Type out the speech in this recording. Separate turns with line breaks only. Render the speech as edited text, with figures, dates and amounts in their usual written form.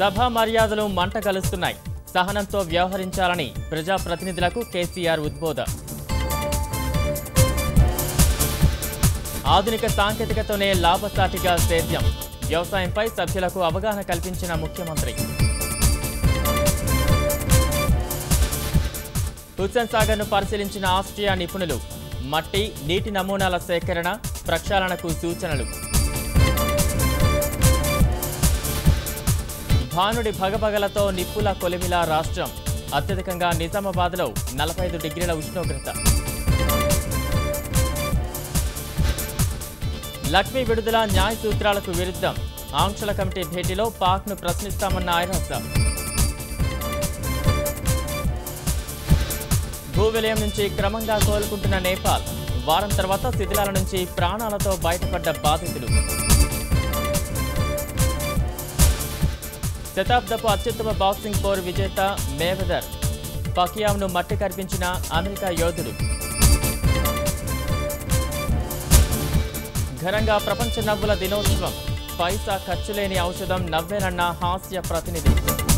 సభా మర్యాదలు మంట కలుస్తున్నాయి. సహనంతో వ్యవహరించాలని ప్రజాప్రతినిధులకు కేసీఆర్ ఉద్బోధ. ఆధునిక సాంకేతికతోనే లాభసాటిగా సేద్యం. వ్యవసాయంపై సభ్యులకు అవగాహన కల్పించిన ముఖ్యమంత్రి. హుస్సేన్ సాగర్ను పరిశీలించిన ఆస్ట్రియా నిపుణులు. మట్టి, నీటి నమూనాల సేకరణ, ప్రక్షాళనకు సూచనలు. భానుడి భగభగలతో నిప్పుల కొలిమిలా రాష్ట్రం. అత్యధికంగా నిజామాబాద్లో 45 డిగ్రీల ఉష్ణోగ్రత. లక్ష్మీ విడుదల న్యాయ సూత్రాలకు విరుద్ధం. ఆంక్షల కమిటీ భేటీలో పాక్ను ప్రశ్నిస్తామన్న ఐరాస. భూవిలయం నుంచి క్రమంగా కోలుకుంటున్న నేపాల్. వారం తర్వాత శిథిలాల నుంచి ప్రాణాలతో బయటపడ్డ బాధితులు. శతాబ్దపు అత్యుత్తమ బాక్సింగ్ పోరు విజేత మేవెదర్. పకియావ్ను మట్టి కరిపించిన అమెరికా యోధుడు. ఘనంగా ప్రపంచ నవ్వుల దినోత్సవం. పైసా ఖర్చులేని ఔషధం నవ్వేనన్న హాస్య ప్రతినిధి.